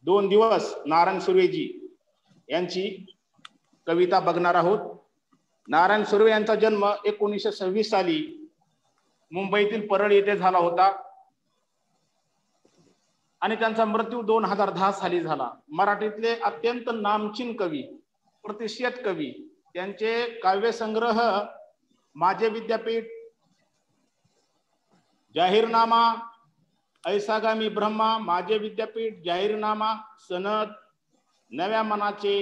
2 दिवस नारायण सुर्वेजी यांची कविता बघणार आहोत। नारायण सुर्वे यांचा जन्म 1926 साली मुंबईतील परळ येथे झाला होता आणि त्यांचा मृत्यू 2010 साली झाला। मराठीतले अत्यंत नामचीन कवी, प्रतिष्ठित कवी, त्यांचे काव्यसंग्रह माझे विद्यापीठ, जाहीरनामा, ऐसागामी ब्रह्मा, माझे विद्यापीठ, जाहीरनामा, सनद, नव्या मनाचे,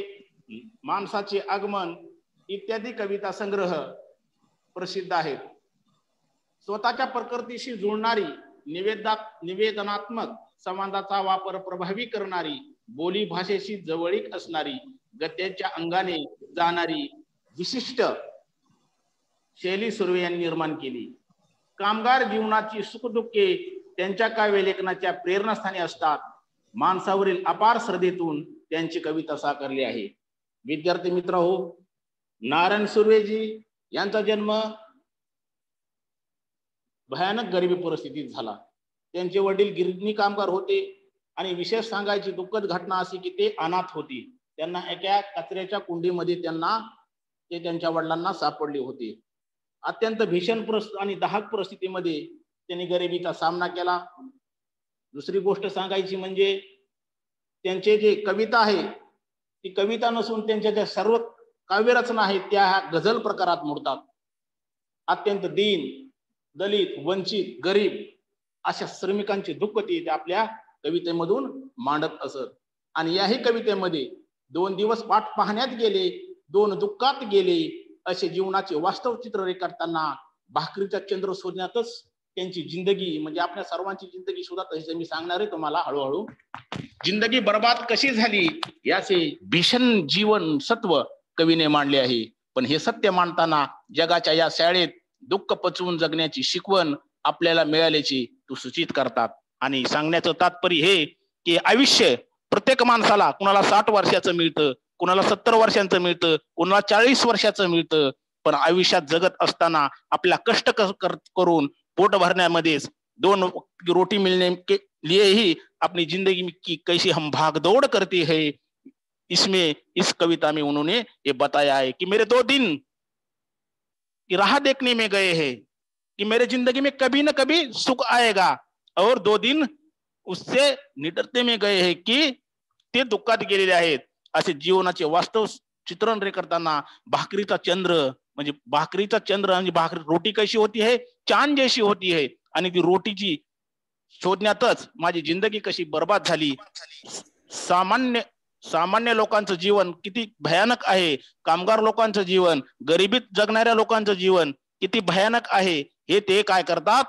माणसाचे आगमन इत्यादी कविता संग्रह प्रसिद्ध आहेत। स्वतःच्या प्रकृतीशी जुळणारी, निवेदनात्मक संवादाचा वापर प्रभावी करणारी, बोली भाषेशी जवळीक असणारी, गद्याच्या अंगाने जाणारी विशिष्ट शैली सुर्वे यांनी निर्माण केली। कामगार जीवनाची सुखदुःखे त्यांच्या काव्य लेखनाच्या प्रेरणास्थानी असतात। माणसावरील अपार श्रद्धेतून त्यांची कविता साकारली आहे। विद्यार्थी मित्र हो, नारायण सुर्वेजी यांचा जन्म भयानक गरिबी परिस्थितीत झाला। त्यांचे वडील गिरणी कामगार होते आणि विशेष सांगायची दुःखद घटना अशी की ते अनाथ होते। त्यांना एका कचऱ्याच्या कुंडीमध्ये त्यांच्या वडिलांना सापडले होते। अत्यंत भीषण आणि दाहक परिस्थितीमध्ये त्यांनी गरिबीचा सामना केला। दुसरी गोष्ट सांगायची म्हणजे त्यांचे जे कविता आहे ती कविता नसून त्यांच्या ज्या सर्व काव्यरचना आहेत त्या गझल प्रकारात मोडतात। अत्यंत दीन, दलित, वंचित, गरीब अशा श्रमिकांचे दुःख ते आपल्या कवितेमधून मांडत असत। आणि याही कवितेमध्ये 2 दिवस वाट पाहण्यात गेले, 2 दुःखात गेले असे जीवनाचे वास्तव चित्र रेखाटताना भाकरीचा चंद्र शोधण्यातच त्यांची जिंदगी, म्हणजे आपल्या सर्वांची जिंदगी सुद्धा तशी मी सांगणार आहे तुम्हाला हळूहळू। जिंदगी बर्बाद कशी झाली याचे भीषण जीवन सत्व कवीने मांडले आहे। पण हे सत्य मांडताना जगाच्या या शाळेत दुःख पचवून जगण्याची शिकवण आपल्याला मिळाल्याची तो सूचित करतात। आणि सांगण्याचं तात्पर्य हे की आयुष्य प्रत्येक माणसाला, कुणाला 60 वर्षाचं मिळतं, कुणाला 70 वर्षांचं मिळतं, कुणाला 40 वर्षाचं मिळतं, पण आयुष्यात जगत असताना आपल्या कष्ट करून पोट भरण्यामध्येच 2 रोटी मिलने के लिए ही अपनी जिंदगी की कैसी हम भागदौड़ करते हैं, इसमें इस कविता में उन्होंने ये बताया है कि मेरे 2 दिन की राह देखने में गए हैं कि मेरे जिंदगी में कभी ना कभी सुख आएगा, और 2 दिन उससे निडरते में गए हैं की ते दुःखात गेलेले आहेत। असे जीवनाचे वास्तव चित्रण रेखाटताना भाकरीचा चंद्र आणि भाकरी रोटी कशी होती है, चांद जैसी होती है, आणि ती रोटीची शोधण्यातच माझी जिंदगी कशी बर्बाद झाली। सामान्य लोकांचं जीवन किती भयानक आहे, कामगार लोकांचं जीवन, गरिबीत जगणाऱ्या लोकांचं जीवन किती भयानक आहे हे ते काय करतात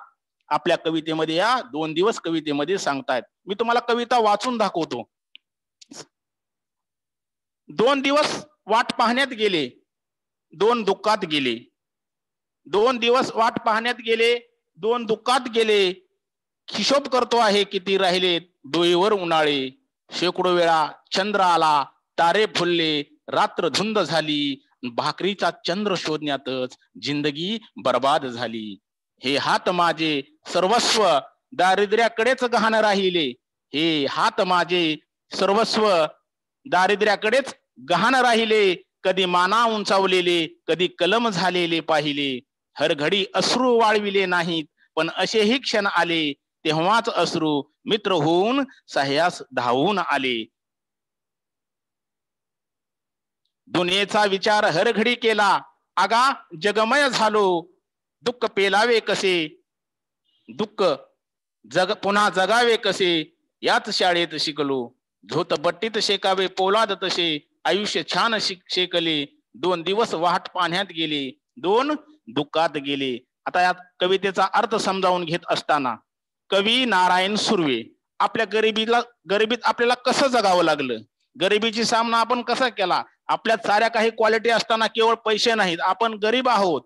आपल्या कवितेमध्ये, या 2 दिवस कवितेमध्ये सांगतायत। मी तुम्हाला कविता वाचून दाखवतो। 2 दिवस वाट पाहण्यात गेले, 2 दुःखात गेले, 2 दिवस वाट पाहण्यात गेले, 2 दुःखात गेले, हिशोब करतो आहे किती राहिलेत डोईवर उन्हाळे, शेकडो वेळा चंद्र आला, तारे फुलले, रात्र धुंद झाली, भाकरीचा चंद्र शोधण्यातच जिंदगी बर्बाद झाली। हे हात माझे सर्वस्व दारिद्र्याकडेच गहाण राहिले, हे हात माझे सर्वस्व दारिद्र्याकडेच गहाण राहिले, कधी माना उंचावलेले, कधी कलम झालेले पाहिले, हर घडी अश्रू वाळविले नाहीत, पण असेही क्षण आले तेव्हाच अश्रू मित्र होऊन सह्यास धावून आले। दुनियेचा विचार हर घडी केला, आगा जगमय झालो, दुःख पेलावे कसे, दुःख पुन्हा जगावे कसे, याच शाळेत शिकलो, झोतबट्टीत शेकावे पोलाद तसे, आयुष्य छान शेकले, 2 दिवस वाट पाहण्यात गेले, 2 दुःखात गेले। आता या कवितेचा अर्थ समजावून घेत असताना कवी नारायण सुर्वे आपल्या गरिबीत आपल्याला कसं जगावं लागलं, गरिबीची सामना आपण कसा केला, आपल्यात साऱ्या काही क्वालिटी असताना केवळ पैसे नाहीत, आपण गरीब आहोत,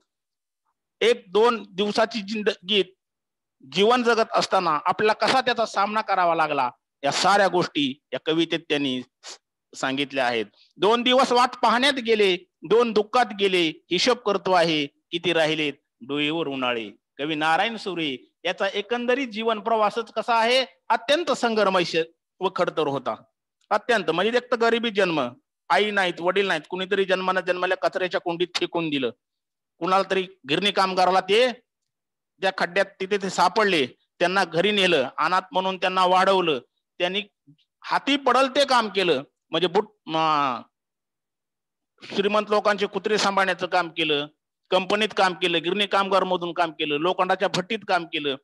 1-2 दिवसाची जिंदगी जीवन जगत असताना आपल्याला कसा त्याचा सामना करावा लागला, या साऱ्या गोष्टी या कवितेत त्यांनी सांगितल्या आहेत। 2 दिवस वाट पाहण्यात गेले, 2 दुःखात गेले, हिशोब करतो आहे किती राहिलेत डोईवर उन्हाळे। कवी नारायण सुर्वे याचा एकंदरीत जीवन प्रवासच कसा आहे, अत्यंत संघर्षमय व खडतर होता। अत्यंत म्हणजे एक तर गरिबी जन्म, आई नाहीत, वडील नाहीत, कुणीतरी जन्माला कचऱ्याच्या कुंडीत फेकून दिलं, कुणाला तरी गिरणी कामगाराला ते त्या खड्ड्यात तिथे ते सापडले, त्यांना घरी नेलं, अनाथ म्हणून त्यांना वाढवलं, त्यांनी हाती पडल ते काम केलं, म्हणजे श्रीमंत लोकांचे कुत्रे सांभाळण्याचं काम केलं, कंपनीत काम केलं, गिरणी कामगार मधून काम केलं, लोखंडाच्या भट्टीत काम केलं.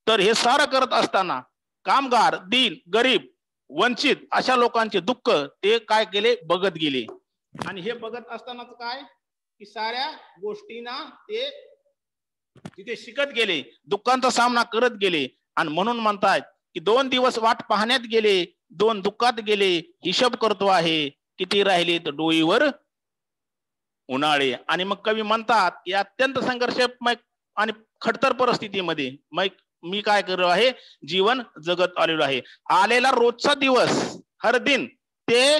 तर हे सारं करत असताना कामगार, दीन, गरीब, वंचित अशा लोकांचे दुःख ते काय केले, बघत गेले. आणि हे बघत असतानाच काय की साऱ्या गोष्टींना ते तिथे शिकत गेले, दुःखांचा सामना करत गेले. आणि म्हणून म्हणतात की 2 दिवस वाट पाहण्यात गेले, 2 दुःखात गेले, हिशोब करतो आहे, किती राहिले तर डोईवर उन्हाळे. आणि मग कवी म्हणतात की अत्यंत संघर्षमय आणि खडतर परिस्थितीमध्ये मी काय करतो आहे, जीवन जगत आलेलो आहे. आलेला रोजचा दिवस, हर दिन ते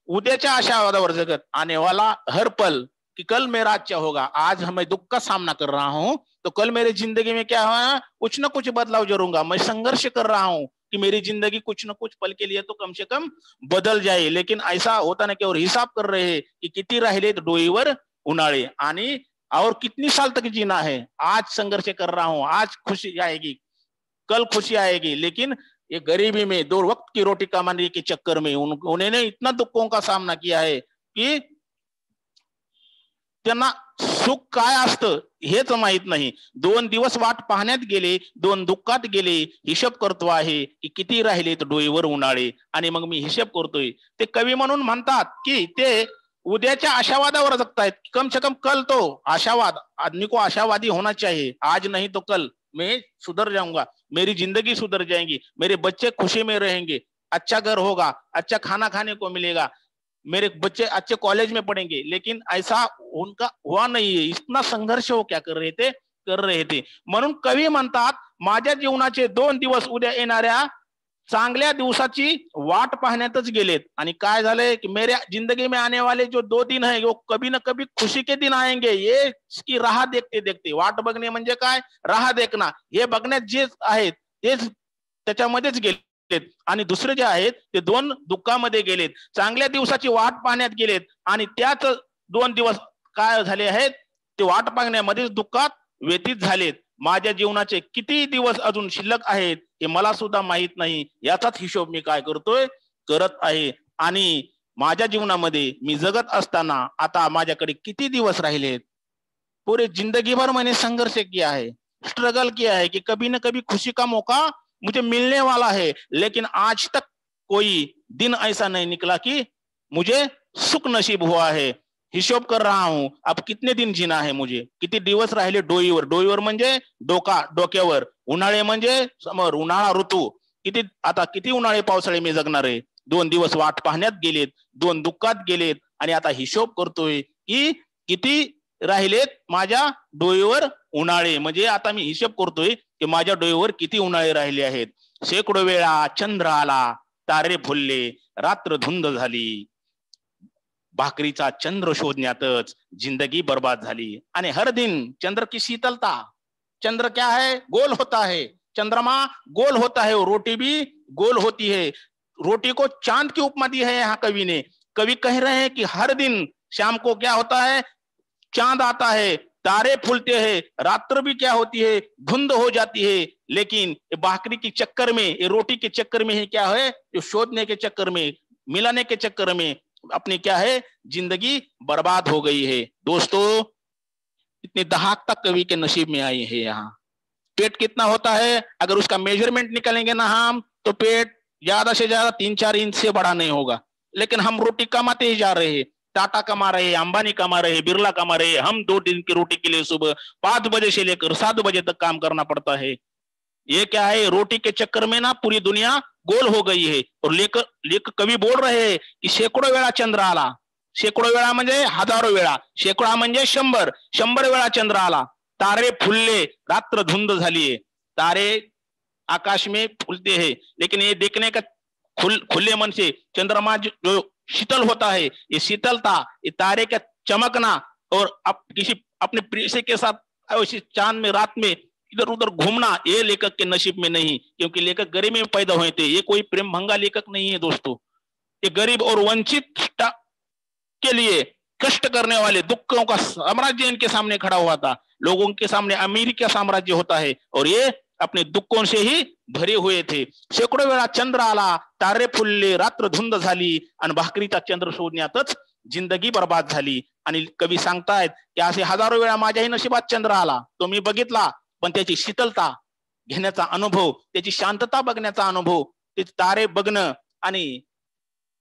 उद्याच्या आशावादावर जगत, आने वाला हर पल कि कल मेरा अच्छा होगा. आज मैं दुख का सामना कर रहा हूं तो कल मेरी जिंदगी में क्या हुआ, कुछ ना कुछ बदलाव जरूंगा. मैं संघर्ष कर रहा हूं कि मेरी जिंदगी कुछ ना कुछ पल के लिए तो कम से कम बदल जाए. लेकिन ऐसा होता ना कि और हिसाब कर रहे हैं कि किती राहिले डोईवर उन्हाळे, आणि और कितनी साल तक जीना है. आज संघर्ष कर रहा हूं, आज खुशी आएगी, कल खुशी आएगी. लेकिन ये गरीबी में 2 वक्त की रोटी कमाने के चक्कर में उन्होंने इतना दुखों का सामना किया है की त्यांना सुख काय असतं हेच माहित नाही. 2 दिवस वाट पाहण्यात गेले, 2 दुःखात गेले, हिशोब करतो आहे की किती राहिले तर डोईवर उन्हाळे. आणि मग मी हिशोब करतोय. ते कवी म्हणून म्हणतात की ते उद्याच्या आशावादावर जगतायत. कम से कम कल तो आशावाद, आदमी को आशावादी होना चाहिए. आज नहीं तो कल मैं सुधर जाऊंगा, मेरी जिंदगी सुधर जाएगी, मेरे बच्चे खुशी में रहेंगे, अच्छा घर होगा, अच्छा खाना खाने को मिलेगा, मेरे बच्चे अच्छे कॉलेज में पढ़ेंगे. लेकिन ऐसा उनका हुआ नहीं है. इतना संघर्ष वो क्या कर रहे थे. म्हणून कवी म्हणतात माझ्या जीवनाचे 2 दिवस उद्या येणाऱ्या चांगल्या दिवसाची वाट पाहण्यातच गेलेत. आणि काय झालंय की मेरे जिंदगी में आने वाले जो 2 दिन है वो कभी ना कभी खुशी के दिन आएंगे. ये इसकी राह देखते देखते, वाट बघणे म्हणजे काय, राह देखना, हे बघण्यात जे आहेत तेच त्याच्यामध्येच गेलेत. आणि दुसरे जे आहेत ते 2 दुःखामध्ये गेलेत, चांगल्या दिवसाची वाट पाहण्यात गेलेत. आणि त्याच 2 दिवस काय झाले आहेत, ते वाट पाहण्यामध्येच दुःखात व्यतीत झालेत. माझ्या जीवनाचे किती दिवस अजून शिल्लक आहेत हे मला सुद्धा माहित नाही. याचाच हिशोब मी काय करत आहे. आणि माझ्या जीवनामध्ये मी जगत असताना आता माझ्याकडे किती दिवस राहिलेत. पूरे जिंदगी भर मैंने संघर्ष किया है, स्ट्रगल किया है कि कभी न कभी खुशी का मौका मुझे मिलने वाला है. लेकिन आज तक कोई दिन ऐसा नहीं निकला कि मुझे सुख नसीब हुआ है. हिशोब कर रहा हूं अब कितने दिन जीना है मुझे, किती दिवस राहिले डोईवर. डोईवर म्हणजे डोक्यावर, उन्हाळे म्हणजे समोर, उन्हाळा ऋतू. किती उन्हाळे पावसाळे मी जगणार आहे. 2 दिवस वाट पाहण्यात गेलेत, 2 दुःखात गेलेत. आणि आता हिशोब करतोय की किती राहिलेत माझ्या डोईवर उन्हाळे. म्हणजे आता मी हिशोब करतोय की माझ्या डोईवर किती उन्हाळे राहिले आहेत. शेकडो वेळा चंद्र आला, तारे फुलले, रात्र धुंद झाली, भाकरीचा चंद्र शोधण्यातच जिंदगी बर्बाद झाली. आणि हर दिन चंद्र की शीतलता, चंद्र क्या है, गोल होता है, चंद्रमा गोल होता है, रोटी भी गोल होती है. रोटी को चांद की उपमा दी है यहाँ कवि ने. कवि कह रहे हैं कि हर दिन शाम को क्या होता है, चांद आता है, तारे फूलते हैं, रात्र भी क्या होती है, धुंध हो जाती है. लेकिन भाकरी के चक्कर में, ये रोटी के चक्कर में ही क्या है, जो शोधने के चक्कर में, मिलाने के चक्कर में अपनी क्या है जिंदगी बर्बाद हो गई है. दोस्तों इतनी दहाकता कवि के नसीब में आई है. यहाँ पेट कितना होता है, अगर उसका मेजरमेंट निकालेंगे ना हम, तो पेट ज्यादा से ज्यादा 3-4 इंच से बड़ा नहीं होगा. लेकिन हम रोटी कमाते ही जा रहे हैं. टाटा कमा रहे हैं, अंबानी कमा रहे हैं, बिरला कमा रहे हैं. हम 2 दिन की रोटी के लिए सुबह 5 बजे से लेकर 7 बजे तक काम करना पड़ता है. ये क्या है, रोटी के चक्कर में ना पूरी दुनिया गोल हो गई है. और लेकर कवि बोल रहे हैं कि शेकडो वेळा चंद्र आला. शेकडो वेळा म्हणजे हजारो वेळा, शेकडा म्हणजे 100 वेळा चंद्र आला. तारे फुलले, रात्र धुंद झाली. तारे आकाश में फूलते हैं, लेकिन ये देखने का खुले मन से चंद्रमा जो शीतल होता है, ये शीतलता, ये तारे का चमकना और किसी अपने प्रेयसी के साथ ऐसी चांद में रात में इधर उधर घूमना, ये लेखक के नसीब में नहीं. क्योंकि लेखक गरीबी में पैदा हुए थे. ये कोई प्रेम भंगा लेखक नहीं है दोस्तों. कि गरीब और वंचित के लिए कष्ट करने वाले दुखों का साम्राज्य इनके सामने खड़ा हुआ था। लोगों के सामने अमीरी का साम्राज्य होता है और ये अपने दुखों से ही भरे हुए थे। शेकडो वेळा चंद्र आला, तारे फुलले, रात्र धुंद झाली आणि भाकरीचा चंद्र शोधण्यातच जिंदगी बर्बाद झाली. आणि कवी सांगतायत की असे हजारो वेळा माझ्याही नशिबात चंद्र आला, तो मी बघितला, पण त्याची शीतलता घेण्याचा अनुभव, त्याची शांतता बघण्याचा अनुभव, ते तारे बघणं आणि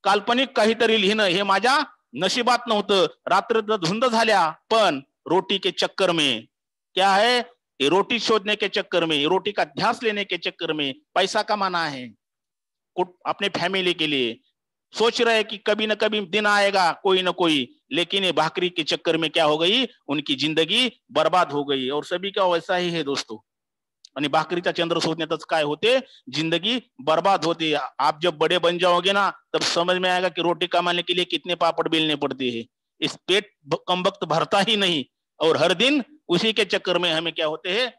काल्पनिक काहीतरी लिहिणं हे माझ्या नशिबात नव्हतं. रात्र धुंद झाल्या, पण रोटी के चक्कर में क्या है, ये रोटी शोधने के चक्कर में, रोटी का ध्यास लेने के चक्कर में पैसा कमाना है अपने फैमिली के लिए, सोच रहे कि कभी न कभी दिन आएगा कोई न कोई, लेकिन ये भाकरी के चक्कर में क्या हो गई, उनकी जिंदगी बर्बाद हो गई. और सभी का वैसा ही है दोस्तों. आणि भाकरीचा चंद्र शोधण्यातच काय होते, जिंदगी बर्बाद होती. आप जब बड़े बन जाओगे ना, तब समझ में आएगा कि रोटी कमाने के लिए कितने पापड़ बेलने पड़ते हैं. इस पेट कम वक्त भरता ही नहीं और हर दिन उसी के चक्कर में हमें क्या होते हैं,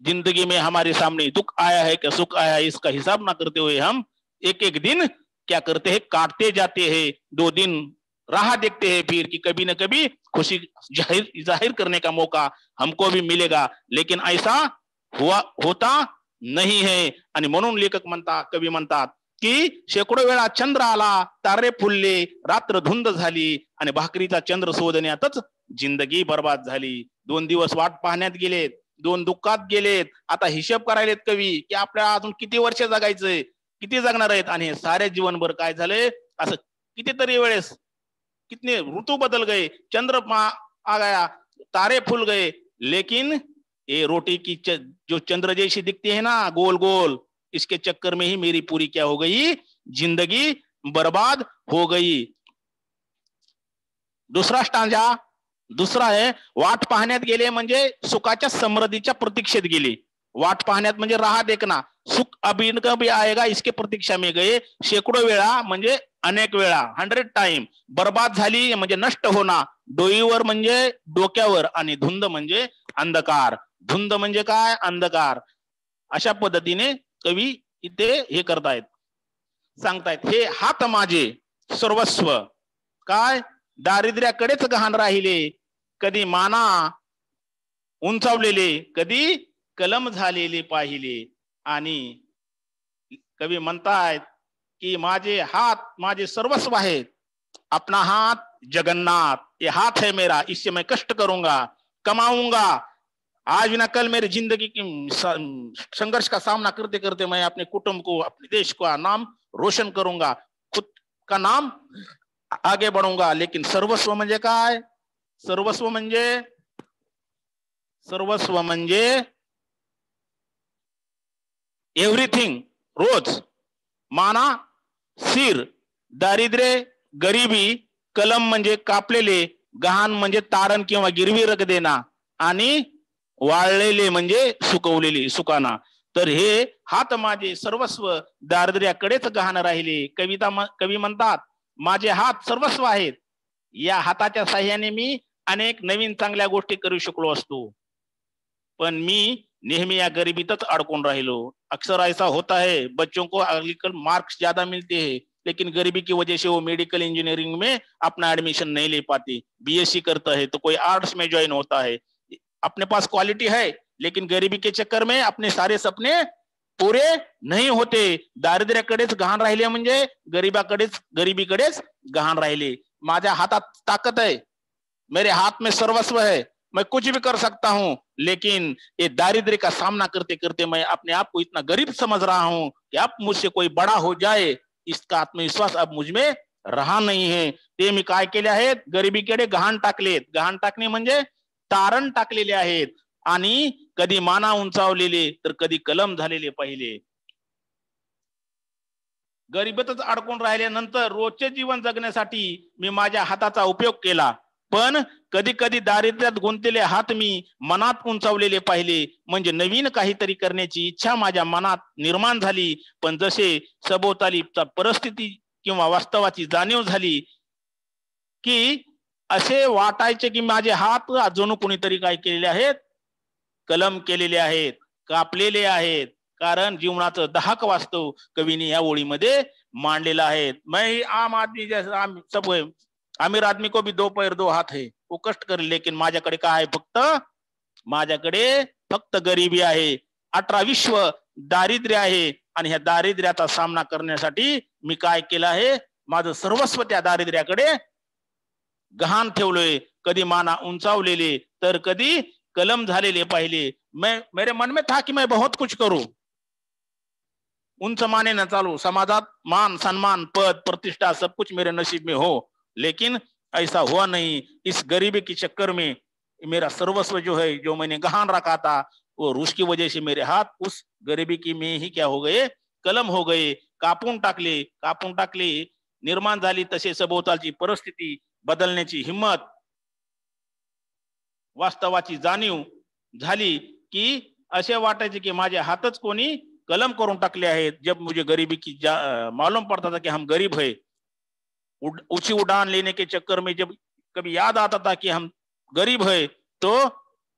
जिंदगी में हमारे सामने दुख आया है क्या सुख आया है, इसका हिसाब ना करते हुए हम एक एक दिन क्या करते हैं, काटते जाते हैं. 2 दिन राह देखते हैं फिर कि कभी न कभी खुशी जाहिर करने का मौका हमको भी मिलेगा, लेकिन ऐसा होता नाही है. आणि म्हणून लेखक म्हणतात, कवी म्हणतात की शेकडो वेळा चंद्र आला, तारे फुलले, रात्र धुंद झाली आणि भाकरीचा चंद्र शोधण्यातच जिंदगी बर्बाद झाली. 2 दिवस वाट पाहण्यात गेलेत, 2 दुःखात गेलेत. आता हिशोब करायलेत कवी की आपल्याला अजून किती वर्ष जगायचंय, किती जगणार आहेत. आणि हे सारे जीवनभर काय झाले, असं कितीतरी वेळेस कितने ऋतु बदल गए, चंद्र आ गया, तारे फूल गए, लेकिन ये रोटी की जो चंद्र जैसी दिखती है ना गोल गोल, इसके चक्कर में ही मेरी पूरी क्या हो गई, जिंदगी बर्बाद हो गई. दुसरा स्टांजा दुसरा आहे, वाट पाहण्यात गेले म्हणजे सुखाच्या समृद्धीच्या प्रतीक्षेत गेले. वाट पाहण्यात म्हणजे राह देखना, सुख अभी न कभी आएगा इसके प्रतीक्षा में गए. शेकडो वेळा म्हणजे अनेक वेळा, 100 टाइम. बर्बाद झाली म्हणजे नष्ट होणार, डोईवर म्हणजे डोक्यावर, आणि धुंद म्हणजे अंधकार. धुंद म्हणजे काय, अंधकार. अशा पद्धतीने कवी इथे हे करतायत, सांगतायत, हे हात माझे सर्वस्व काय दारिद्र्याकडेच गहाण राहिले, कधी माना उंचावलेले, कधी कलम झालेले पाहिले. आणि कवी म्हणतायत कि माझे हाथ माझे सर्वस्व है, अपना हाथ जगन्नाथ, ये हाथ है मेरा, इससे मैं कष्ट करूंगा, कमाऊंगा, आज न कल मेरी जिंदगी की संघर्ष का सामना करते करते मैं अपने कुटुंब को, अपने देश का नाम रोशन करूंगा, खुद का नाम आगे बढ़ूंगा. लेकिन सर्वस्व म्हणजे काय, सर्वस्व म्हणजे एव्हरीथिंग. रोज माना सिर, दारिद्र्य गरिबी, कलम म्हणजे कापलेले, गहाण म्हणजे तारण किंवा गिरवी रख देना, आणि वाळलेले म्हणजे सुकवलेले सुकाना. तर हे हात माझे सर्वस्व दारिद्र्याकडेच गहाण राहिले. कवी म्हणतात, माझे हात सर्वस्व आहेत, या हाताच्या साह्याने मी अनेक नवीन चांगल्या गोष्टी करू शकलो असतो, पण मी नेहमी या गरिबीतच अडकून राहिलो. अक्सर ऐसा होता है, बच्चों को आजकल मार्क्स ज्यादा मिलते हैं, लेकिन गरीबी की वजह से वो मेडिकल इंजीनियरिंग में अपना एडमिशन नहीं ले पाते. बीएससी करता है तो कोई आर्ट्स में ज्वाइन होता है. अपने पास क्वालिटी है, लेकिन गरीबी के चक्कर में अपने सारे सपने पुरे नहीं होते. दारिद्र्याकडेच गहाण राहिले म्हणजे गरिबीकडेच गहाण राहिले. माझ्या हातात ताकद है, मेरे हाथ में सर्वस्व है, मैं कुछ भी कर सकता हूं, लेकिन ये दारिद्र्य का सामना करते करते मैं अपने आप को इतना गरीब समझ रहा हूं कि अब मुझसे कोई बड़ा हो जाए, इसका आत्मविश्वास अब मुझ में रहा नहीं है. ते मी काय केले आहेत, गरिबीकडे गहाण टाकलेत. गहाण टाकणे म्हणजे तारण टाकलेले आहेत, आणि कधी माना उंचावलेले तर कधी कलम झालेले पाहिले. गरिबीतच अडकून राहिल्यानंतर रोजचे जीवन जगण्यासाठी मी माझ्या हाताचा उपयोग केला, पण कधी कधी दारिद्र्यात गुंतलेले हात मी मनात उंचावलेले पाहिले. म्हणजे नवीन काहीतरी करण्याची इच्छा माझ्या मनात निर्माण झाली, पण जसे सभोवतालीचा परिस्थिती किंवा वास्तवाची जाणीव झाली की असे वाटायचे की माझे हात अजून कोणीतरी काय केलेले आहेत, कलम केलेले आहेत, कापलेले आहेत. कारण जीवनाचं दाहक वास्तव कवीने या ओळीमध्ये मांडलेला है। मैं ही आम आदमी जैसा आम सब है, अमीर आदमी को भी 2 पैर 2 हात है, वो कष्ट करेल, लेकिन माझ्याकडे काय आहे? माझ्याकडे फक्त गरिबी आहे, 18 विश्व दारिद्र्य आहे, आणि ह्या दारिद्र्याचा सामना करण्यासाठी मी काय केलं आहे? माझं सर्वस्व त्या दारिद्र्याकडे गहाण ठेवलोय। कधी माना उंचावलेले तर कधी कलम झालेले पाहिले। मेरे मन में था कि मैं बहुत कुछ करूं, उंच माने न चालू, समाजात मान सम्मान पद प्रतिष्ठा सब कुछ मेरे नसीब में हो, लेकिन ऐसा हुआ नहीं। इस गरीबी के चक्कर में मेरा सर्वस्व जो है, जो मैंने गहान रखा था, वो उसकी वजह से मेरे हाथ उस गरीबी की में ही क्या हो गए? कलम हो गए, कापून टाकले। निर्माण झाली तसे सभोवतालची परिस्थिती बदलण्याची हिम्मत, वास्तवाची जाणीव झाली की असे वाटायचे की माझे हातच कोणी कलम करून टाकले आहेत। जब मुझे गरीबी की मालूम पड़ता था कि हम गरीब है, ऊंची उड़ान लेने के चक्कर में जब कभी याद आता था कि हम गरीब है, तो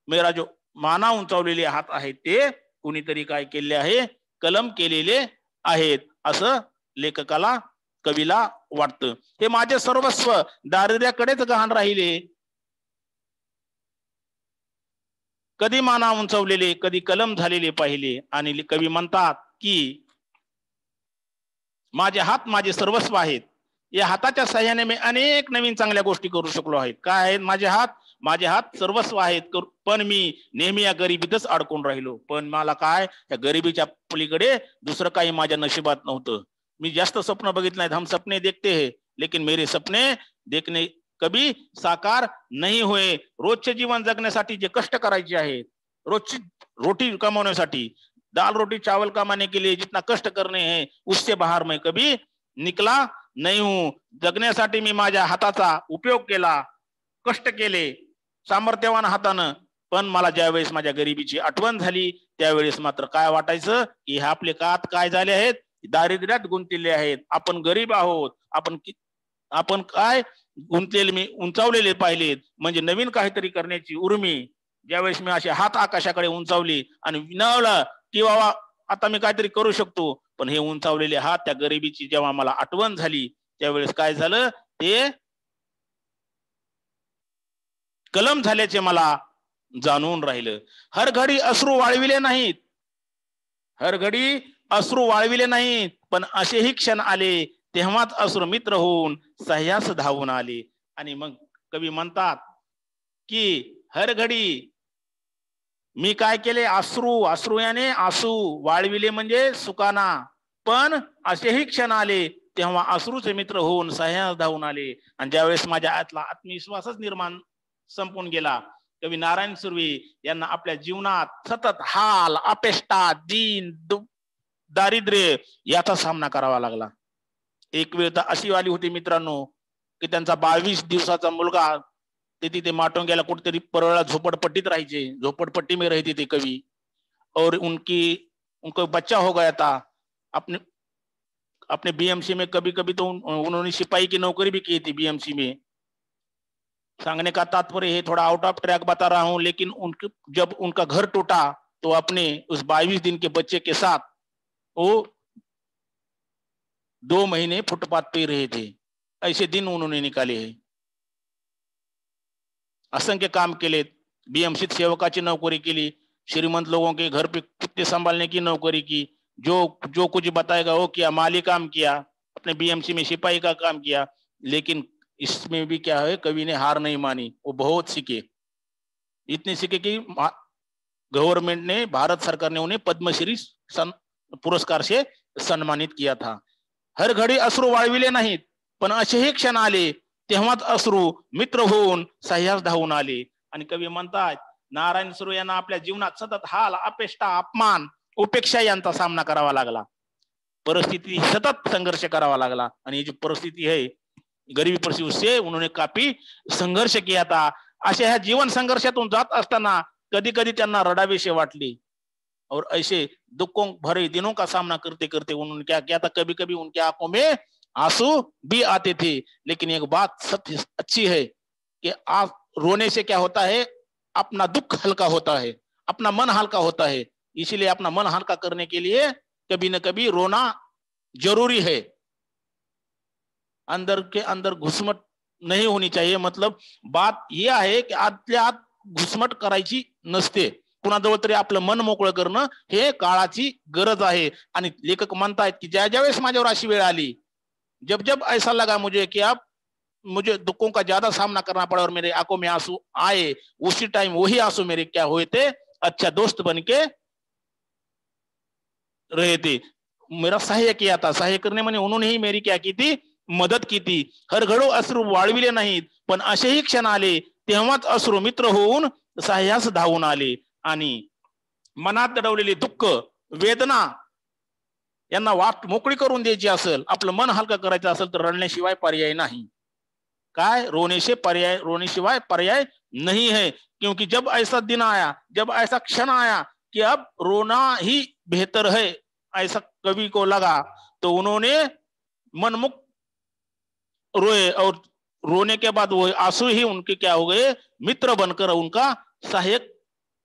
मेरा जो माना उंचावलेले हात आहेत ते कुणीतरी काय केले आहे? कलम केलेले आहेत, असं लेखकाला कवीला वाटतं। हे माझे सर्वस्व दारिद्र्याकडेच गहाण राहिले, कधी माना उंचावलेले कधी कलम झालेले पाहिले। आणि कवी म्हणतात की माझे हात माझे सर्वस्व आहेत, या हाताच्या सहाय्याने मी अनेक नवीन चांगल्या गोष्टी करू शकलो आहेत। काय आहेत माझे हात सर्वस्व आहेत, पण मी नेहमी या गरिबीतच अडकून राहिलो। पण मला काय, या गरिबीच्या पलीकडे दुसरं काही माझ्या नशिबात नव्हतं। मी जास्त स्वप्न बघितले नाहीत, हम सपने देखते हैं लेकिन मेरे सपने देखने कभी साकार नहीं हुए। रोजचे जीवन जगण्यासाठी जे कष्ट करायचे आहेत, रोजची रोटी कमावण्यासाठी, दाल रोटी चावल कमाने के लिए जितना कष्ट करने हैं, उससे बाहर मैं कभी निकला नहीं हूं। जगण्यासाठी मी माझ्या हाताचा उपयोग केला, कष्ट केले सामर्थ्यवान हातानं, पण मला ज्यावेळेस माझ्या गरिबीची आठवण झाली त्यावेळेस मात्र काय वाटायचं की हे आपले कात काय झाले आहेत? दारिद्र्यात गुंतलेले आहेत, आपण गरीब आहोत, आपण काय गुंतलेले मी उंचावलेले पाहिलेत। म्हणजे नवीन काहीतरी करण्याची उर्मी, ज्यावेळेस मी असे हात आकाशाकडे उंचावली आणि विनवलं की बाबा आता मी काहीतरी करू शकतो, पण हे उंचावलेले हात त्या गरिबीची जेव्हा मला आठवण झाली त्यावेळेस काय झालं? ते कलम झाल्याचे मला जाणून राहिलं। हर घडी अश्रू वाळविले नाहीत, पण असेही क्षण आले तेव्हाच अश्रू मित्र होऊन सह्यास धावून आले। आणि मग कवी म्हणतात की हर घडी मी काय केले? अश्रू याने आसू वाळविले म्हणजे सुकाना, पण असेही क्षण आले तेव्हा अश्रूचे मित्र होऊन सह्यास धावून आले। आणि ज्यावेळेस माझ्या आतला आत्मविश्वासच निर्माण संपून गेला, कवी नारायण सुर्वे यांना आपल्या जीवनात सतत हाल, अपेष्टा, दीन दारिद्र्य याचा सामना करावा लागला। एक वेळ तर अशी आली होती मित्रांनो की त्यांचा 22 दिवसाचा मुलगा ते तिथे माटोंग्याला कुठेतरी परळला झोपड़पट्टीत राहायचे, झोपड़पट्टी में रहते थे कवि, और उनको बच्चा हो गया था। अपने बीएमसी में कभी कभी तो उन्होंने सिपाही की नौकरी भी की थी बीएमसी में। सांगने का तात्पर्य है, थोड़ा आउट ऑफ ट्रैक बता रहा हूं, लेकिन जब उनका घर टूटा तो अपने उस 22 दिन के बच्चे के साथ वो 2 महीने फुटपाथ पे रहे थे। ऐसे दिन उन्होंने निकाले हैं। असंख्य काम केले, बीएमसी सेवकाची नौकरी केली, श्रीमंत लोगों के घर पे कुत्ते संभालने की नौकरी की, जो कुछ बताएगा वो किया, माली काम किया, अपने बीएमसी में सिपाही का काम किया। लेकिन इसमें भी क्या है, कवि ने हार नहीं मानी, वो बहुत सीखे, इतने सीखे कि गवर्नमेंट ने, भारत सरकार ने उन्हें पद्मश्री पुरस्कार से सम्मानित किया था। हर घडी अश्रू वाळविले नाहीत, पण असेही क्षण आले तेव्हाच अश्रू मित्र होऊन सह्यास धावून आले। आणि कवी म्हणतात नारायण सुर्वे यांना आपल्या जीवनात सतत हाल, अपेष्टा, अपमान, उपेक्षा यांचा सामना करावा लागला, परिस्थिती सतत संघर्ष करावा लागला। आणि जो परिस्थिती है गरीबी परिस्थिती, उससे उन्होंने काफी संघर्ष किया था। अशा ह्या जीवन संघर्षातून जात असताना कधी कधी त्यांना रडावेसे वाटले, और ऐसे दुखों भरे दिनों का सामना करते करते उन्होंने क्या किया था, कभी कभी उनके आंखों में आंसू भी आते थे। लेकिन एक बात सत्य अच्छी है कि आप रोने से क्या होता है, अपना दुख हल्का होता है, अपना मन हल्का होता है। इसीलिए अपना मन हल्का करने के लिए कभी न कभी रोना जरूरी है। अंदर के अंदर घुसमट नहीं होनी चाहिए. मतलब बात ही आहे की आतल्या आत घुसमट करायची नसते. कुणाजवळ तरी आपलं मन मोकळं करणं हे काळाची गरज आहे. आणि लेखक म्हणतायत की ज्या ज्यावेळेस माझ्यावर अशी वेळ आली, जब जब ऐसा लगा मुझे कि अब मुझे दुखों का ज्यादा सामना करना पड़ा और मेरे आंखों में आंसू आए, उसी टाइम वही आंसू मेरे क्या हुए थे, अच्छा दोस्त बन के रहे थे. मेरा सहाय्य किया था. सहाय्य करने म्हणजे उन्होंने ही मेरी क्या की थी, मदत की थी. हरघडो अश्रू वाळविले नाहीत, पण असेही क्षण आले तेव्हाच अश्रू मित्र होऊन सहाय्यास धावून आले. आणि मनात दडवलेले दुःख वेदना यांना वाट मोकळी करून द्यायची असेल, आपलं मन हलकं करायचं असेल तर रडण्याशिवाय पर्याय नाही. काय, रोने सिवाय पर्याय नहीं है. क्योंकि जब ऐसा दिन आया, जब ऐसा क्षण आया कि अब रोना ही बेहतर है, ऐसा कवि को लगा, तो उन्होंने मनमुक्त रोए और रोने के बाद वो आंसू ही उनके क्या हो गए, मित्र बनकर उनका सहायक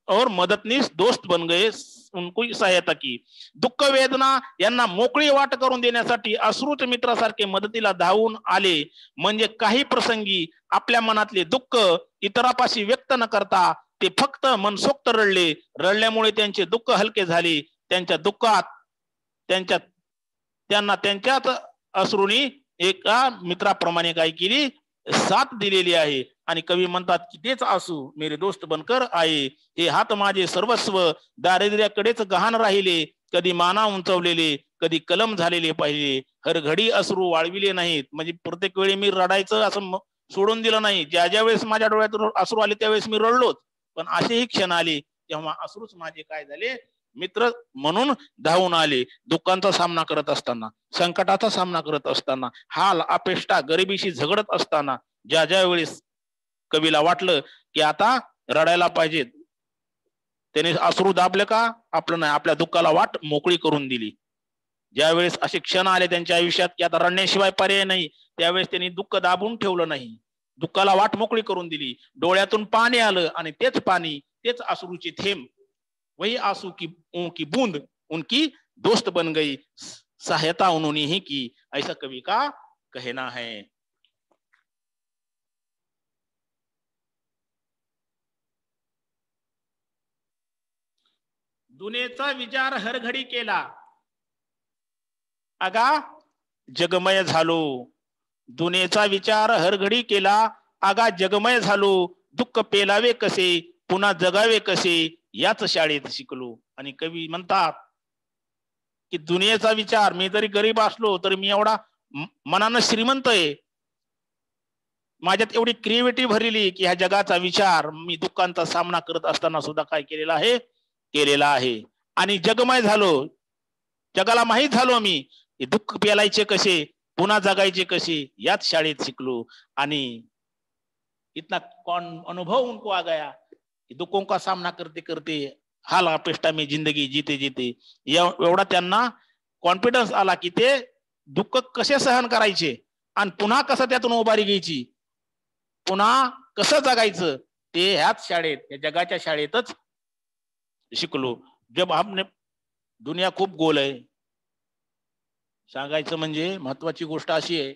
और मदतनीस दोस्त बन गए, उनको सहायता की. दुःख वेदना यांना मोकळी वाट करून देण्यासाठी अश्रुत मित्रासारखे मदतीला धावून आले. म्हणजे काही प्रसंगी आपल्या मनातले दुःख इतरापाशी व्यक्त न करता ते फक्त मनसोक्त रडले. रडल्यामुळे त्यांचे दुःख हलके झाले. त्यांच्या दुःखात त्यांना त्यांच्याच अश्रूंनी एका मित्राप्रमाणे काय केली, साथ दिलेली आहे. आणि कवी म्हणतात की तेच आसू मेरे दोस्त बनकर आये. हे हात माझे सर्वस्व दारिद्र्याकडेच गहाण राहिले. कधी माना उंचवलेले, कधी कलम झालेले पाहिले. हर घडी अश्रू वाळविले नाहीत. म्हणजे प्रत्येक वेळी मी रडायचं असं सोडून दिलं नाही. ज्या ज्या वेळेस माझ्या डोळ्यात अश्रू आले त्यावेळेस मी रडलोच, पण असेही क्षण आले तेव्हा अश्रूच माझे काय झाले, मित्र म्हणून धावून आले. दुःखांचा सामना करत असताना, संकटाचा सामना करत असताना, हाल अपेष्टा गरिबीशी झगडत असताना ज्या ज्या वेळेस कवीला वाटलं की आता रडायला पाहिजे, त्याने अश्रू दाबले का, आपलं नाही, आपल्या दुःखाला वाट मोकळी करून दिली. ज्यावेळेस असे क्षण आले त्यांच्या आयुष्यात की आता रडण्याशिवाय पर्याय नाही, त्यावेळेस त्यांनी दुःख दाबून ठेवलं नाही, दुःखाला वाट मोकळी करून दिली. डोळ्यातून पाणी आलं आणि तेच पाणी, तेच अश्रूचे थेंब, वही आंसू की बूंद उनकी दोस्त बन गई, सहायता उन्होंने ही की, ऐसा कवि का कहना है. दुनेचा विचार हर घडी केला, अगा जगमय झालो. दुनेचा विचार हर घडी केला, अगा जगमय झालो. दुःख पेलावे कसे, पुन्हा जगावे कसे, याच शाळेत शिकलो. आणि कवी म्हणतात की दुनियेचा विचार, मी जरी गरीब असलो तरी मी एवढा मनानं श्रीमंत आहे, माझ्यात एवढी क्रिएटिव्हिटी भरलेली की ह्या जगाचा विचार मी दुःखांचा सामना करत असताना सुद्धा काय केलेला आहे. आणि जगमय झालो, जगाला माहित झालो मी दुःख पेलायचे कसे, पुन्हा जगायचे कसे, याच शाळेत शिकलो. आणि इतना अनुभव उनको आ गया, दुखों का सामना करते करते हाल अपेष्टा में जिंदगी जीते जीते एवढा त्यांना कॉन्फिडन्स आला की ते दुःख कसे सहन करायचे आणि पुन्हा कसं त्यातून उभारी घ्यायची, पुन्हा कसं जगायचं, ते ह्याच शाळेत, या जगाच्या शाळेतच शिकलो. जब हमने, दुनिया खूप गोल आहे. सांगायचं म्हणजे महत्वाची गोष्ट अशी आहे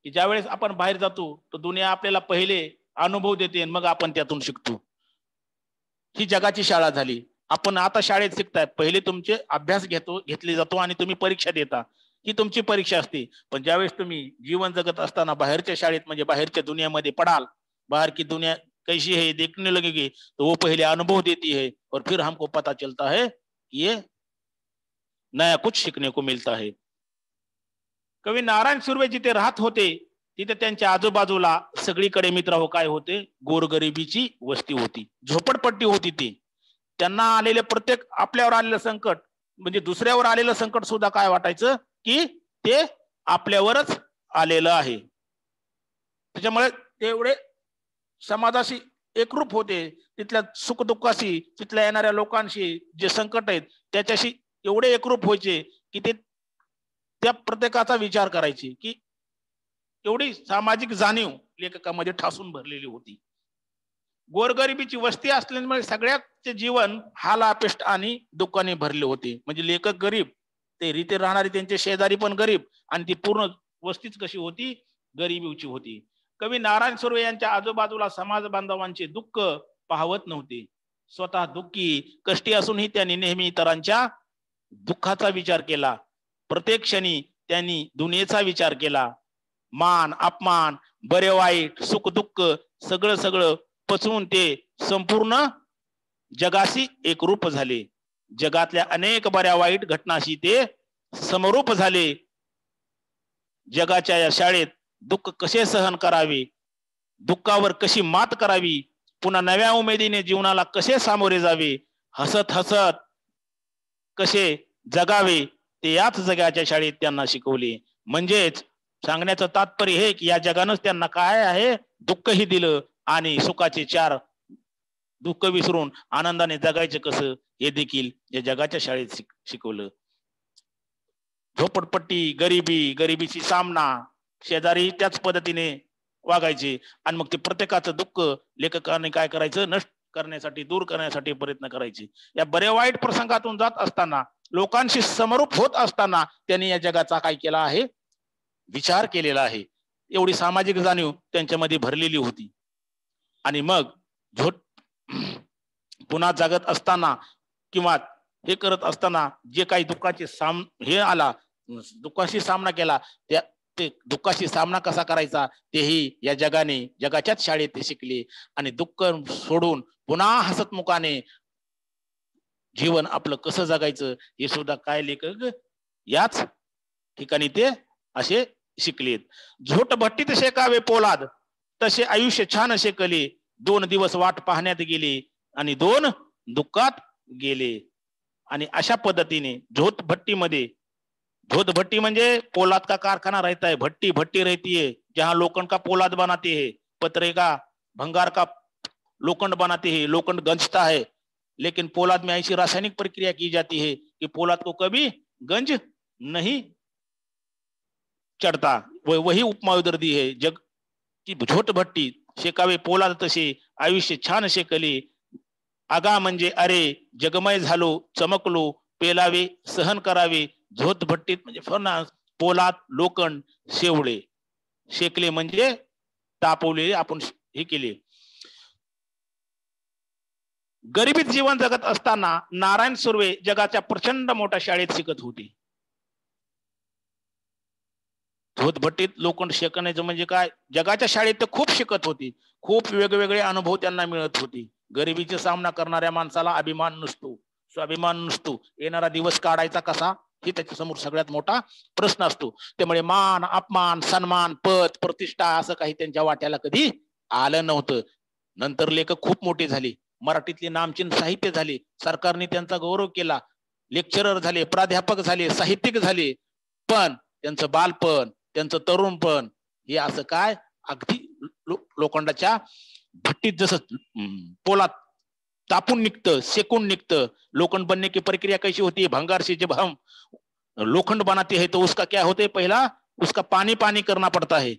की ज्यावेळेस आपण बाहेर जातो तर दुनिया आपल्याला पहिले अनुभव देते, मग आपण त्यातून शिकतो. ही जगाची शाळा झाली. आपण आता शाळेत शिकताय, पहिले तुमचे अभ्यास घेतले जातो आणि तुम्ही परीक्षा देता, ही तुमची परीक्षा असते. पण ज्यावेळेस तुम्ही जीवन जगत असताना बाहेरच्या शाळेत म्हणजे बाहेरच्या दुनियामध्ये पडाल, बाहर की दुनिया कैसी है देखने लगेगी, तो वो पहले अनुभव देती है और फिर हमको पता चलता है कि ये नया कुछ सीखने को मिलता है. कवी नारायण सुर्वे जिथे राहत होते तिथे त्यांच्या आजूबाजूला सगळीकडे मित्र काय होते, गोरगरिबीची वस्ती होती, झोपडपट्टी होती. ती त्यांना आलेले प्रत्येक आपल्यावर आलेलं संकट म्हणजे दुसऱ्यावर आलेलं संकट सुद्धा काय वाटायचं की ते आपल्यावरच आलेलं आहे. त्याच्यामुळे तेवढे समाजाशी एकरूप होते, तिथल्या सुखदुःखाशी, तिथल्या येणाऱ्या लोकांशी जे संकट आहेत त्याच्याशी एवढे एकरूप व्हायचे की ते त्या प्रत्येकाचा विचार करायचे. की एवढी सामाजिक जाणीव लेखकामध्ये ठासून भरलेली होती. गोरगरिबीची वस्ती असल्यामुळे सगळ्याचे जीवन हाल अपेष्ट आणि दुःखाने भरले होते. म्हणजे लेखक गरीब, ते रीते राहणारे त्यांचे शेजारी पण गरीब, आणि ती पूर्ण वस्तीच कशी होती, गरिबीची होती. कवी नारायण सुर्वे यांच्या आजूबाजूला समाज बांधवांचे दुःख पाहवत नव्हते. स्वतः दुःखी कष्टी असूनही त्यांनी नेहमी इतरांच्या दुःखाचा विचार केला. प्रत्येक क्षणी त्यांनी दुनियेचा विचार केला. मान अपमान, बरे वाईट, सुख दुःख सगळं सगळं पचवून ते संपूर्ण जगाशी एकरूप झाले. जगातल्या अनेक बऱ्या वाईट घटनाशी ते समरूप झाले. जगाच्या या शाळेत दुःख कसे सहन करावे, दुःखावर कशी मात करावी, पुन्हा नव्या उमेदीने जीवनाला कसे सामोरे जावे, हसत हसत कसे जगावे, ते याच जगाच्या शाळेत त्यांना शिकवले. म्हणजेच सांगण्याचं तात्पर्य हे की या जगानंच त्यांना काय आहे, दुःखही दिलं आणि सुखाचे चार दुःख विसरून आनंदाने जगायचं कसं हे देखील या जगाच्या शाळेत शिकवलं. झोपडपट्टी, गरिबी, गरिबीची सामना, शेजारी त्याच पद्धतीने वागायचे आणि मग ते प्रत्येकाचं दुःख लेखकाने काय करायचं, नष्ट करण्यासाठी, दूर करण्यासाठी प्रयत्न करायचे. या बऱ्या वाईट प्रसंगातून जात असताना, लोकांशी समरूप होत असताना त्यांनी या जगाचा काय केला आहे, विचार केलेला आहे. एवढी सामाजिक जाणीव त्यांच्यामध्ये भरलेली होती. आणि मग पुन्हा जगत असताना किंवा हे करत असताना जे काही दुःखाचे हे आला, दुःखाशी सामना केला, त्या ते दुःखाशी सामना कसा करायचा तेही या जगाने, जगाच्याच शाळेत ते शिकले. आणि दुःख सोडून पुन्हा हसतमुखाने जीवन आपलं कसं जगायचं हे सुद्धा काय लेखक याच ठिकाणी ते असे शिकलेत. झोट भट्टीत शेकावे पोलाद, तसे आयुष्य छान शेकले. 2 दिवस वाट पाहण्यात गेले आणि 2 दुःखात गेले. आणि अशा पद्धतीने झोत भट्टीमध्ये, झोत भट्टी म्हणजे पोलाद का कारखाना रहता है, भट्टी भट्टी रहती है जहां लोखंड का पोलाद बनाते हैं, पत्रे का भंगार का लोखंड बनाते हैं, लोखंड गंजता है, लेकिन पोलाद में ऐसी रासायनिक प्रक्रिया की जाती है कि पोलाद को कभी गंज नहीं चढ़ता. वही उपमा उधर दी है, जग की झोट भट्टी शेकावे पोलाद तसे आयुष्य छान शेकले. आगा म्हणजे अरे, जगमय झालो चमकलो, पेलावे सहन करावे. झोत भट्टीत म्हणजे फर्नास, पोलाद लोखंड शेवळे, शेकले म्हणजे तापवले, आपण हे केले. गरिबीत जीवन जगत असताना नारायण सुर्वे जगाच्या प्रचंड मोठ्या शाळेत शिकत होते. झोत भट्टीत लोखंड शेकण्याचं म्हणजे काय, जगाच्या शाळेत ते खूप शिकत होती. खूप वेगवेगळे अनुभव त्यांना मिळत होते. गरिबीचा सामना करणाऱ्या माणसाला अभिमान नसतो, स्वाभिमान नसतो. येणारा दिवस काढायचा कसा हे त्याच्या समोर सगळ्यात मोठा प्रश्न असतो. त्यामुळे मान अपमान, सन्मान, पद, प्रतिष्ठा असं काही त्यांच्या वाट्याला कधी आलं नव्हतं. नंतर लेखक खूप मोठे झाले, मराठीतले नामचीन साहित्य झाले, सरकारने त्यांचा गौरव केला, लेक्चरर झाले, प्राध्यापक झाले, साहित्यिक झाले. पण त्यांचं बालपण, त्यांचं तरुणपण हे असं काय अगदी लोखंडाच्या भट्टीत जसं पोलाद तापून निकतं, शेकून निकतं. लोखंड बनने की प्रक्रिया कैसी होती है, भंगार से जब हम लोखंड बनाते हैं तो उसका क्या होता है, पहला उसका पानी पानी करना पड़ता है,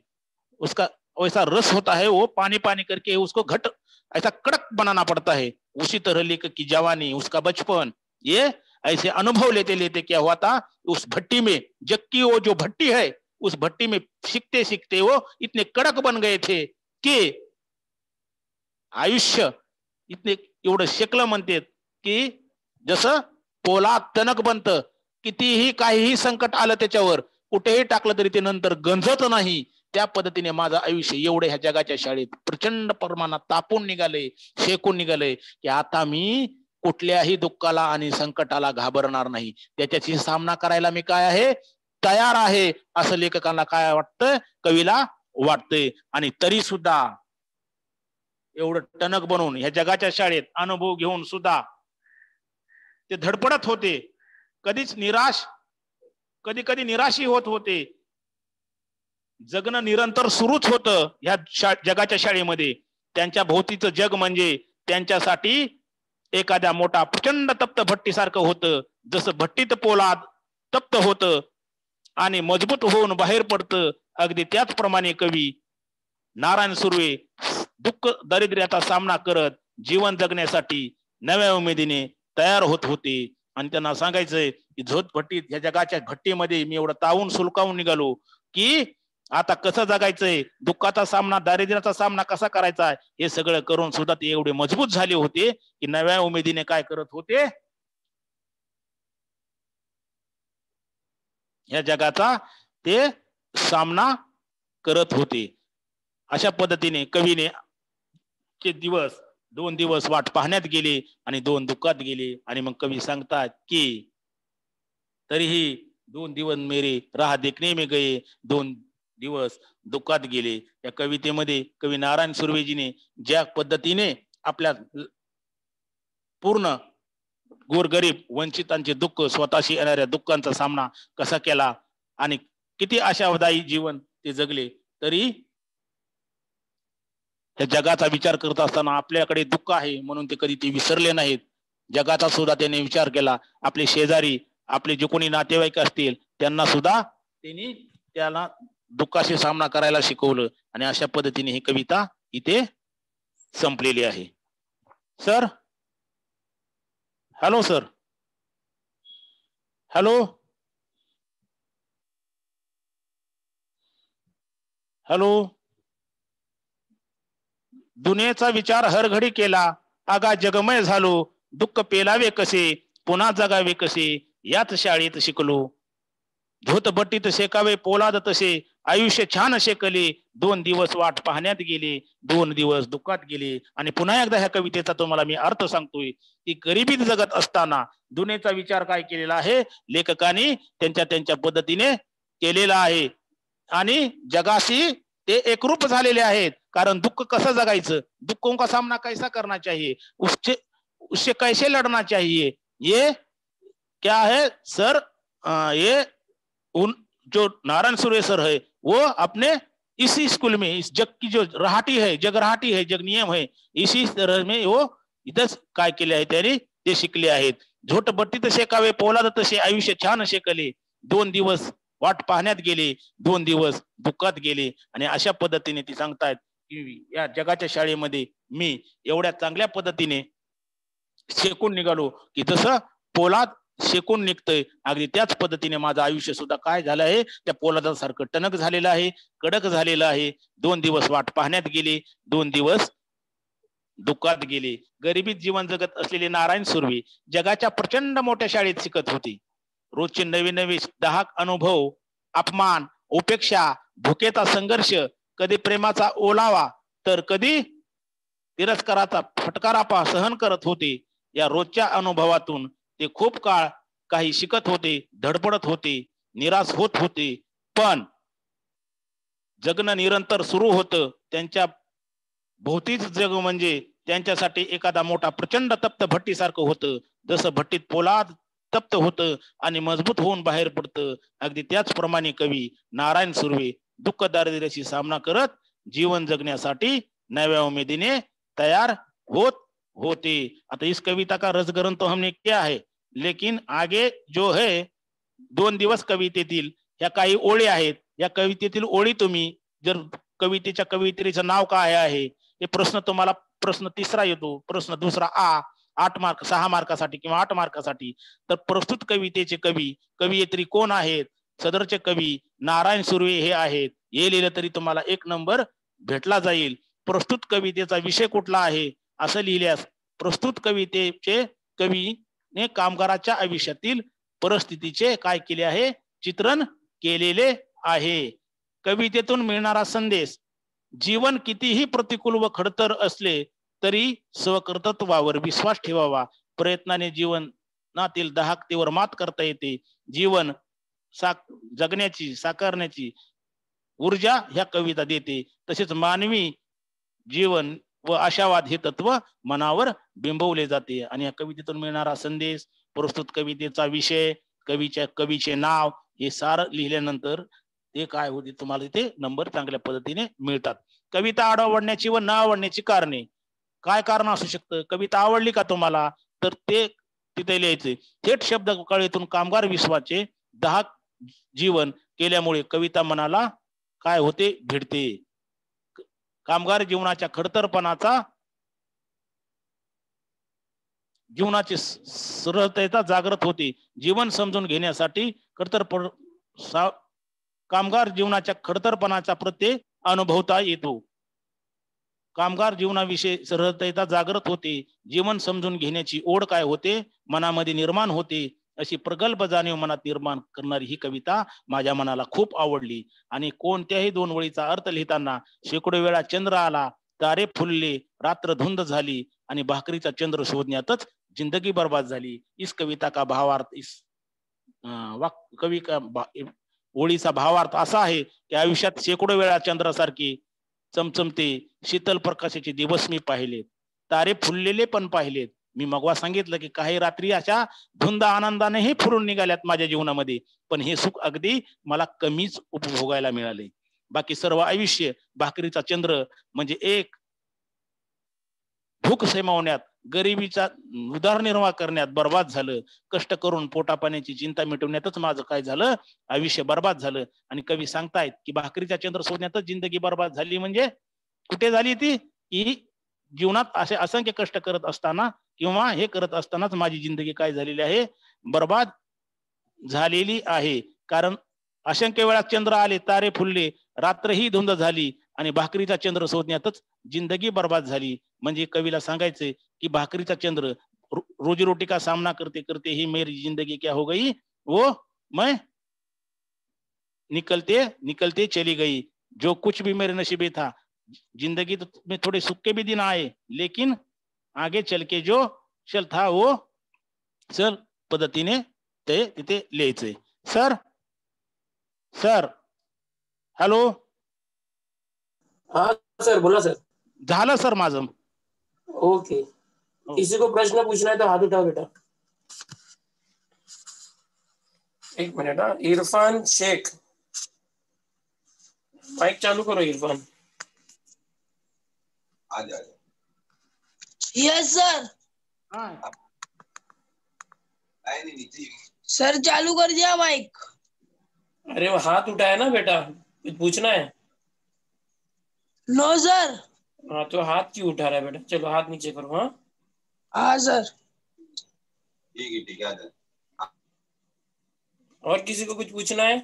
उसका वैसा रस होता है, वो पानी पानी करके उसको घट ऐसा कड़क बनाना पड़ता है. उसी तरह लेकर की जवानी, उसका बचपन, ये ऐसे अनुभव लेते लेते क्या हुआ था, उस भट्टी में, जग की वो जो भट्टी है उस भट्टी में सीखते सीखते वो इतने कड़क बन गए थे कि आयुष्य इतने एवढं शेकलं म्हणतात की जसं पोलाद टणक बनतं, कितीही काहीही संकट आलं त्याच्यावर, कुठेही टाकलं तरी ते नंतर गंजत नाही. त्या पद्धतीने माझं आयुष्य एवढं ह्या जगाच्या शाळेत प्रचंड प्रमाणात तापून निघालंय, शेकून निघालंय की आता मी कुठल्याही दुःखाला आणि संकटाला घाबरणार नाही. त्याच्याशी सामना करायला मी काय आहे, तयार आहे, असं लेखकांना काय वाटतं, कवीला वाटतंय. आणि तरी सुद्धा एवढं टणक बनवून ह्या जगाच्या शाळेत अनुभव घेऊन सुद्धा ते धडपडत होते. कधीच निराश, कधी कधी निराशी होत होते. जगणं निरंतर सुरूच होतं ह्या जगाच्या शाळेमध्ये. त्यांच्या भोवतीचं जग म्हणजे त्यांच्यासाठी एखाद्या मोठा प्रचंड तप्त भट्टीसारखं होतं. जसं भट्टीत पोलाद तप्त होतं आणि मजबूत होऊन बाहेर पडतं, अगदी त्याचप्रमाणे कवी नारायण सुर्वे दुःख दारिद्र्याचा सामना करत जीवन जगण्यासाठी नव्या उमेदीने तयार होत होते. आणि त्यांना सांगायचंय की झोत भट्टीत ह्या जगाच्या भट्टीमध्ये मी एवढं तावून सुलकावून निघालो, की आता कसं जगायचंय, दुःखाचा सामना, दारिद्र्याचा सामना कसा करायचा, हे सगळं करून सुद्धा ते एवढे मजबूत झाले होते की नव्या उमेदीने काय करत होते, या जगाचा ते सामना करत होते. अशा पद्धतीने कवीने चे दिवस 2 दिवस वाट पाहण्यात गेले आणि 2 दुःखात गेले. आणि मग कवी सांगतात की तरीही 2 दिवस मेरे राह देखने में गए, 2 दिवस दुःखात गेले. या कवितेमध्ये कवी नारायण सुर्वेजीने ज्या पद्धतीने आपल्या पूर्ण गोरगरीब वंचितांचे दुःख, स्वतःशी येणाऱ्या दुःखांचा सामना कसा केला आणि किती आशावादी जीवन ते जगले, तरी त्या जगाचा विचार करत असताना आपल्याकडे दुःख आहे म्हणून ते कधी ते विसरले नाहीत. जगाचा सुद्धा त्यांनी विचार केला. आपले शेजारी, आपले जे कोणी नातेवाईक असतील त्यांना सुद्धा त्यांनी त्याला दुःखाशी सामना करायला शिकवलं. आणि अशा पद्धतीने ही कविता इथे संपलेली आहे. Sir, hello sir, hello hello. दुनियेचा विचार हर घडी केला, आगा जगमय झालो, दुःख पेलावे कसे, पुन्हा जगावे कसे, याच शाळेत शिकलो. धोतभट्टीत शेकावे पोलाद तसे, आयुष्य छान शेकले, 2 दिवस वाट पाहण्यात गेले, 2 दिवस दुःखात गेले. आणि पुन्हा एकदा ह्या कवितेचा तुम्हाला मी अर्थ सांगतोय की गरिबीत जगत असताना दुनियेचा विचार काय केलेला आहे लेखकांनी त्यांच्या त्यांच्या पद्धतीने केलेला आहे आणि जगाशी ते एकरूप झालेले आहेत. कारण दुःख कसं जगायचं, दुःखों का सामना कैसा करना चाहिए, उससे उससे कैसे लड़ना चाहिए, ये क्या है सर, ये उन जो नारायण सुर्वे सर है वो अपने इसी स्कूल में, इस जग की जो रहाटी है, जग रहाटी है, जग नियम है, इसी तरह में वो इथंच काय केले आहे त्यांनी ते शिकले आहेत. झोटबट्टीत शेकावे पोलाद तसे, आयुष्य छान शेकले, 2 दिवस वाट पाहण्यात गेले, 2 दिवस दुःखात गेले. आणि अशा पद्धतीने ती सांगतायत की या जगाच्या शाळेमध्ये मी एवढ्या चांगल्या पद्धतीने शेकून निघालो की जसं पोलाद शेकून निघतंय, अगदी त्याच पद्धतीने माझं आयुष्य सुद्धा काय झालं आहे, त्या पोलादासारखं टणक झालेलं आहे, कडक झालेलं आहे. 2 दिवस वाट पाहण्यात गेले, 2 दिवस दुःखात गेले. गरिबीत जीवन जगत असलेले नारायण सुर्वे जगाच्या प्रचंड मोठ्या शाळेत शिकत होते. रोजचे नवे नवे दाहक अनुभव, अपमान, उपेक्षा, भुकेचा संघर्ष, कधी प्रेमाचा ओलावा तर कधी तिरस्काराचा फटकारा सहन करत होते. या रोजच्या अनुभवातून ते खूप काळ काही शिकत होते, धडपडत होते, निराश होत होते. पण जगणं निरंतर सुरू होतं. त्यांच्या भोवतीच जग म्हणजे त्यांच्यासाठी एखादा मोठा प्रचंड तप्त भट्टीसारखं होतं. जसं भट्टीत पोलाद तप्त होतं आणि मजबूत होऊन बाहेर पडतं, अगदी त्याचप्रमाणे कवी नारायण सुर्वे दुःख दारिद्र्याशी सामना करत जीवन जगण्यासाठी नव्या उमेदीने तैयार होत होते. आता इस कविता का रसग्रहण तो हमने किया है, लेकिन आगे जो है 2 दिवस कवितेतील ह्या काही ओळी आहेत. या कवितेतील ओळी तुम्ही जर कवितेच्या कवितेचं नाव काय आहे हे प्रश्न तुम्हाला, प्रश्न तिसरा येतो, प्रश्न दुसरा 8 मार्क 6 मार्कासाठी किंवा 8 मार्कासाठी. तर प्रस्तुत कवितेचे कवी कवयित्री कोण आहेत, सदरचे कवी नारायण सुर्वे हे आहेत. हे लिहिलं तरी तुम्हाला 1 नंबर भेटला जाईल. प्रस्तुत कवितेचा विषय कुठला आहे असं लिहिल्यास प्रस्तुत कवितेचे कवीने कामगाराच्या आयुष्यातील परिस्थितीचे काय केले आहे, चित्रण केलेले आहे. कवितेतून मिळणारा संदेश, जीवन कितीही प्रतिकूल व खडतर असले तरी स्वकर्तृत्वावर विश्वास ठेवावा. प्रयत्नाने जीवनातील दाहकतेवर मात करता येते. जीवन जगण्याची, साकारण्याची ऊर्जा ह्या कविता देते. तसेच मानवी जीवन व आशावाद हे तत्व मनावर बिंबवले जाते. आणि या कवितेतून मिळणारा संदेश, प्रस्तुत कवितेचा विषय, कवीचे नाव हे सार लिहिल्यानंतर ते काय होते, तुम्हाला इथे नंबर चांगल्या पद्धतीने मिळतात. कविता आवडण्याची व न आवडण्याची कारणे, काय कारण असू शकतं. कविता आवडली का तुम्हाला, तर ते तिथे लिहायचे. थेट शब्द कळेतून कामगार विश्वाचे दाहक जीवन केल्यामुळे कविता मनाला काय होते, भिडते. कामगार जीवनाच्या खडतरपणाचा, जीवनाची सरळतेचा जागृत होते. जीवन समजून घेण्यासाठी खडतर कामगार जीवनाच्या खडतरपणाचा प्रत्यय अनुभवता येतो. कामगार जीवनाविषयी सहजता जागृत होते. जीवन समजून घेण्याची ओढ काय होते मनामध्ये निर्माण होते. अशी प्रगल्भ जाणीव मनात निर्माण करणारी ही कविता माझ्या मनाला खूप आवडली. आणि कोणत्याही दोन ओळीचा अर्थ लिहिताना शेकडो वेळा चंद्र आला, तारे फुलले, रात्र धुंद झाली आणि भाकरीचा चंद्र शोधण्यातच जिंदगी बर्बाद झाली. इस कविता का भावार्थ कवी का ओळीचा भावार्थ असा आहे की आयुष्यात शेकडो वेळा चंद्रासारखे चमचमते शीतल प्रकाशाचे दिवस मी पाहिलेत, तारे फुललेले पण पाहिलेत. मी मगवा सांगितलं की काही रात्री अशा धुंद आनंदानेही फुलून निघाल्यात माझ्या जीवनामध्ये, पण हे सुख अगदी मला कमीच उपभोगायला मिळाले. बाकी सर्व आयुष्य भाकरीचा चंद्र म्हणजे एक भूक सेमावण्यात, गरिबीचा उदरनिर्वाह करण्यात बर्बाद झालं. कष्ट करून पोटापाण्याची चिंता मिटवण्यातच माझं काय झालं, आयुष्य बर्बाद झालं. आणि कवी सांगतायत की भाकरीचा चंद्र शोधण्यातच जिंदगी बर्बाद झाली. म्हणजे कुठे झाली ती, की जीवनात असे असंख्य कष्ट करत असताना किंवा हे करत असतानाच माझी जिंदगी काय झालेली आहे, बर्बाद झालेली आहे. कारण असंख्य वेळा चंद्र आले, तारे फुलले, रात्रही धुंद झाली आणि भाकरीचा चंद्र शोधण्यातच जिंदगी बर्बाद झाली. म्हणजे कवीला सांगायचंय की भाकरीचा चंद्र रोजी रोटी का सामना करते करते ही मेरी जिंदगी क्या हो गई, वो मैं निकलते निकलते चली गई. जो कुछ भी मेरे नसीबे था, जिंदगी में थोड़े सुख के भी दिन आए, लेकिन आगे चल के जो चल था वो चल पद्धतीने ते तिथे लिहायचंय. Sir sir hello. हाँ सर बोला सर. झालं सर माझं. ओके. किसी को प्रश्न पूछना है तो हाथ उठाओ बेटा. एक मिनट. हाँ, इरफान शेख, माइक चालू करो इरफान. Yes sir. सर चालू कर दिया माइक. अरे वो हाथ उठाया ना बेटा, कुछ पूछना है? No sir. हाँ तो हाथ क्यों उठा रहा है बेटा? चलो हाथ नीचे करो. हाँ हाँ सर. ठीक है. और किसी को कुछ पूछना है?